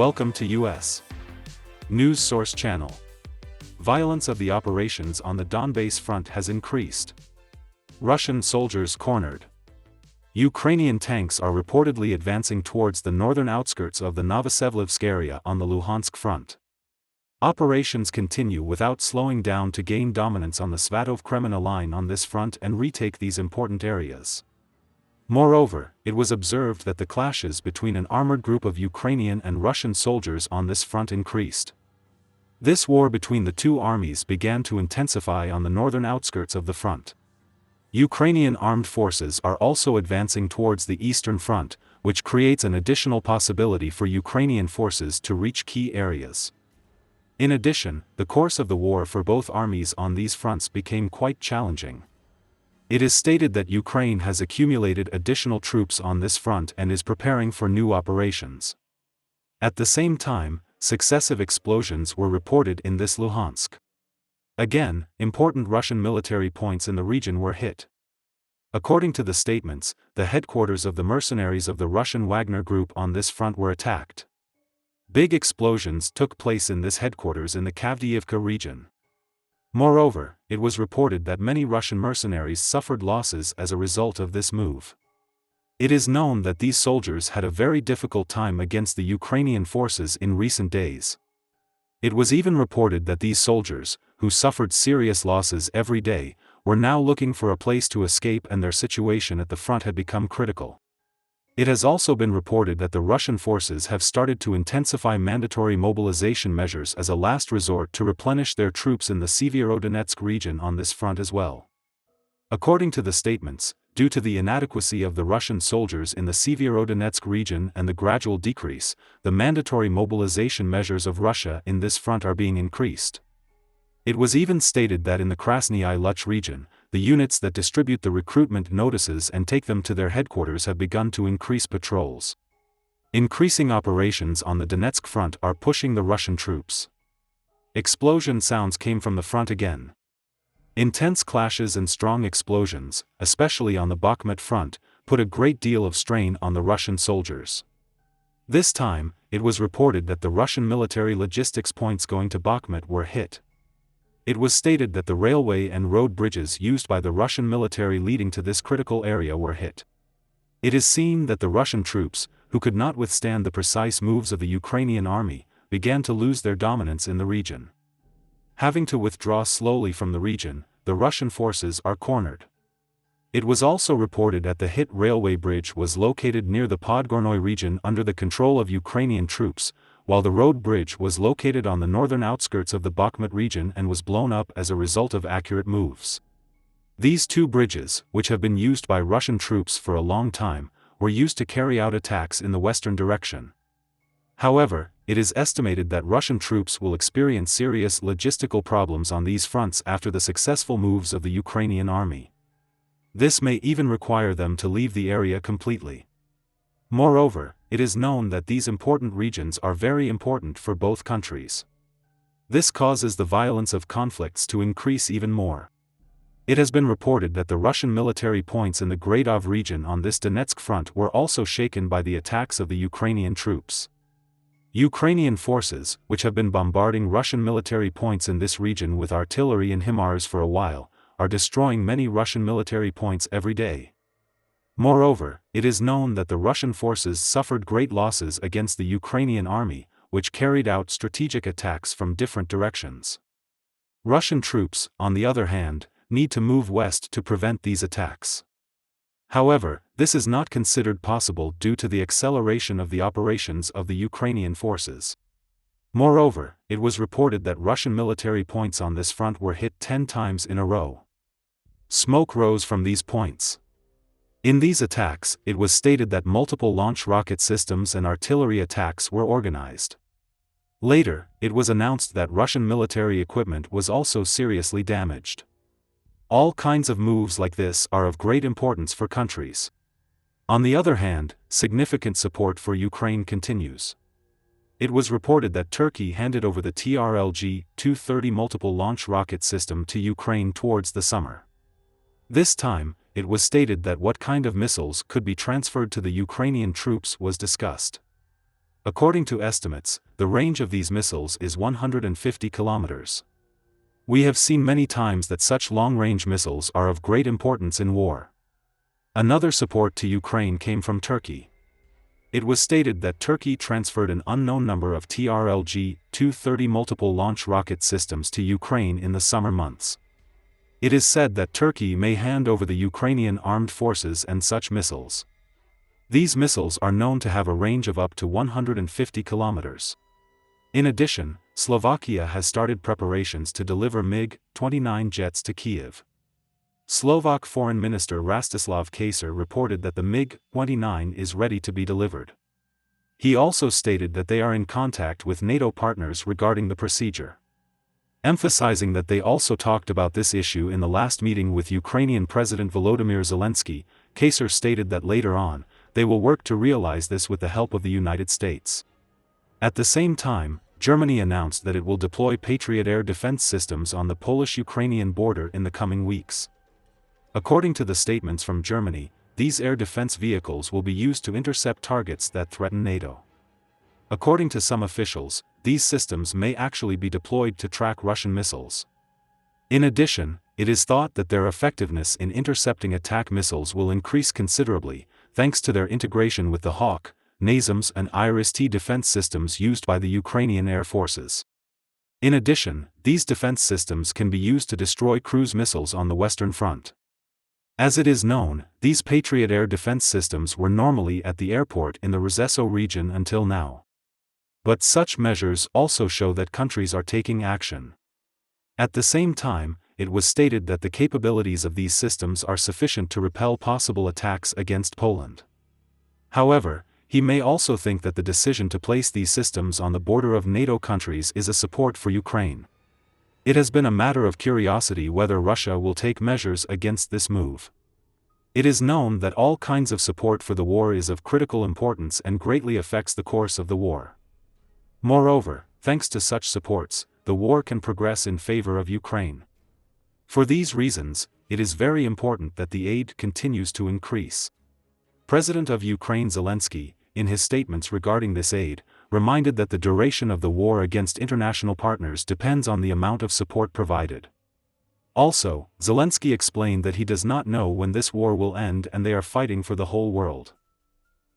Welcome to U.S. News Source Channel. Violence of the operations on the Donbass front has increased. Russian soldiers cornered. Ukrainian tanks are reportedly advancing towards the northern outskirts of the Novosevlivsk area on the Luhansk front. Operations continue without slowing down to gain dominance on the Svatov-Kremenna line on this front and retake these important areas. Moreover, it was observed that the clashes between an armored group of Ukrainian and Russian soldiers on this front increased. This war between the two armies began to intensify on the northern outskirts of the front. Ukrainian armed forces are also advancing towards the eastern front, which creates an additional possibility for Ukrainian forces to reach key areas. In addition, the course of the war for both armies on these fronts became quite challenging. It is stated that Ukraine has accumulated additional troops on this front and is preparing for new operations. At the same time, successive explosions were reported in this Luhansk. Again, important Russian military points in the region were hit. According to the statements, the headquarters of the mercenaries of the Russian Wagner group on this front were attacked. Big explosions took place in this headquarters in the Kavdiivka region. Moreover, it was reported that many Russian mercenaries suffered losses as a result of this move. It is known that these soldiers had a very difficult time against the Ukrainian forces in recent days. It was even reported that these soldiers, who suffered serious losses every day, were now looking for a place to escape and their situation at the front had become critical. It has also been reported that the Russian forces have started to intensify mandatory mobilization measures as a last resort to replenish their troops in the Severodonetsk region on this front as well. According to the statements, due to the inadequacy of the Russian soldiers in the Severodonetsk region and the gradual decrease, the mandatory mobilization measures of Russia in this front are being increased. It was even stated that in the Krasny Luch region, the units that distribute the recruitment notices and take them to their headquarters have begun to increase patrols. Increasing operations on the Donetsk front are pushing the Russian troops. Explosion sounds came from the front again. Intense clashes and strong explosions, especially on the Bakhmut front, put a great deal of strain on the Russian soldiers. This time, it was reported that the Russian military logistics points going to Bakhmut were hit. It was stated that the railway and road bridges used by the Russian military leading to this critical area were hit. It is seen that the Russian troops, who could not withstand the precise moves of the Ukrainian army, began to lose their dominance in the region. Having to withdraw slowly from the region, the Russian forces are cornered. It was also reported that the hit railway bridge was located near the Podgornoy region under the control of Ukrainian troops, while the road bridge was located on the northern outskirts of the Bakhmut region and was blown up as a result of accurate moves. These two bridges, which have been used by Russian troops for a long time, were used to carry out attacks in the western direction. However, it is estimated that Russian troops will experience serious logistical problems on these fronts after the successful moves of the Ukrainian army. This may even require them to leave the area completely. Moreover, it is known that these important regions are very important for both countries. This causes the violence of conflicts to increase even more. It has been reported that the Russian military points in the Gradov region on this Donetsk front were also shaken by the attacks of the Ukrainian troops. Ukrainian forces, which have been bombarding Russian military points in this region with artillery and HIMARS for a while, are destroying many Russian military points every day. Moreover, it is known that the Russian forces suffered great losses against the Ukrainian army, which carried out strategic attacks from different directions. Russian troops, on the other hand, need to move west to prevent these attacks. However, this is not considered possible due to the acceleration of the operations of the Ukrainian forces. Moreover, it was reported that Russian military points on this front were hit 10 times in a row. Smoke rose from these points. In these attacks, it was stated that multiple launch rocket systems and artillery attacks were organized. Later, it was announced that Russian military equipment was also seriously damaged. All kinds of moves like this are of great importance for countries. On the other hand, significant support for Ukraine continues. It was reported that Turkey handed over the TRLG-230 multiple launch rocket system to Ukraine towards the summer. This time, it was stated that what kind of missiles could be transferred to the Ukrainian troops was discussed. According to estimates, the range of these missiles is 150 kilometers. We have seen many times that such long-range missiles are of great importance in war. Another support to Ukraine came from Turkey. It was stated that Turkey transferred an unknown number of TRLG-230 multiple launch rocket systems to Ukraine in the summer months. It is said that Turkey may hand over the Ukrainian armed forces and such missiles. These missiles are known to have a range of up to 150 kilometers. In addition, Slovakia has started preparations to deliver MiG-29 jets to Kiev. Slovak Foreign Minister Rastislav Kacer reported that the MiG-29 is ready to be delivered. He also stated that they are in contact with NATO partners regarding the procedure. Emphasizing that they also talked about this issue in the last meeting with Ukrainian President Volodymyr Zelensky, Kacer stated that later on, they will work to realize this with the help of the United States. At the same time, Germany announced that it will deploy Patriot air defense systems on the Polish-Ukrainian border in the coming weeks. According to the statements from Germany, these air defense vehicles will be used to intercept targets that threaten NATO. According to some officials, these systems may actually be deployed to track Russian missiles. In addition, it is thought that their effectiveness in intercepting attack missiles will increase considerably, thanks to their integration with the Hawk, NASAMS and IRIS-T defense systems used by the Ukrainian Air Forces. In addition, these defense systems can be used to destroy cruise missiles on the Western Front. As it is known, these Patriot air defense systems were normally at the airport in the Rzeszów region until now. But such measures also show that countries are taking action. At the same time, it was stated that the capabilities of these systems are sufficient to repel possible attacks against Poland. However, he may also think that the decision to place these systems on the border of NATO countries is a support for Ukraine. It has been a matter of curiosity whether Russia will take measures against this move. It is known that all kinds of support for the war is of critical importance and greatly affects the course of the war. Moreover, thanks to such supports, the war can progress in favor of Ukraine. For these reasons, it is very important that the aid continues to increase. President of Ukraine Zelensky, in his statements regarding this aid, reminded that the duration of the war against international partners depends on the amount of support provided. Also, Zelensky explained that he does not know when this war will end and they are fighting for the whole world.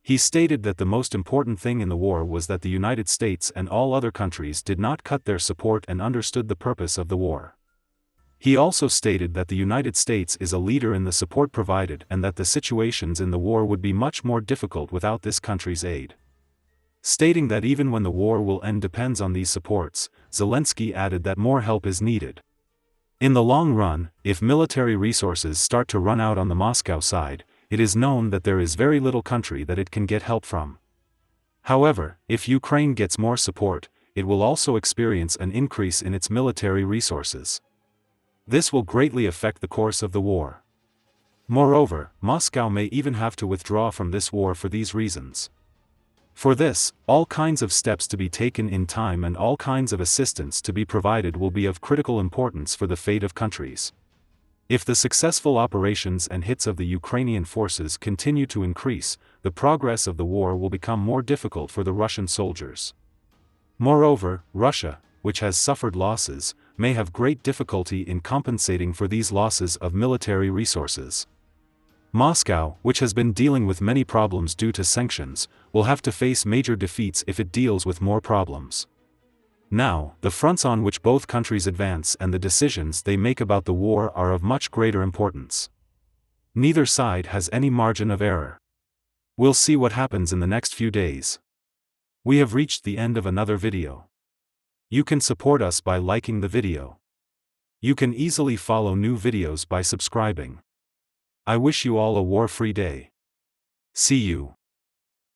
He stated that the most important thing in the war was that the United States and all other countries did not cut their support and understood the purpose of the war. He also stated that the United States is a leader in the support provided and that the situations in the war would be much more difficult without this country's aid. Stating that even when the war will end depends on these supports, Zelensky added that more help is needed. In the long run, if military resources start to run out on the Moscow side, it is known that there is very little country that it can get help from. However, if Ukraine gets more support, it will also experience an increase in its military resources. This will greatly affect the course of the war. Moreover, Moscow may even have to withdraw from this war for these reasons. For this, all kinds of steps to be taken in time and all kinds of assistance to be provided will be of critical importance for the fate of countries. If the successful operations and hits of the Ukrainian forces continue to increase, the progress of the war will become more difficult for the Russian soldiers. Moreover, Russia, which has suffered losses, may have great difficulty in compensating for these losses of military resources. Moscow, which has been dealing with many problems due to sanctions, will have to face major defeats if it deals with more problems. Now, the fronts on which both countries advance and the decisions they make about the war are of much greater importance. Neither side has any margin of error. We'll see what happens in the next few days. We have reached the end of another video. You can support us by liking the video. You can easily follow new videos by subscribing. I wish you all a war-free day. See you.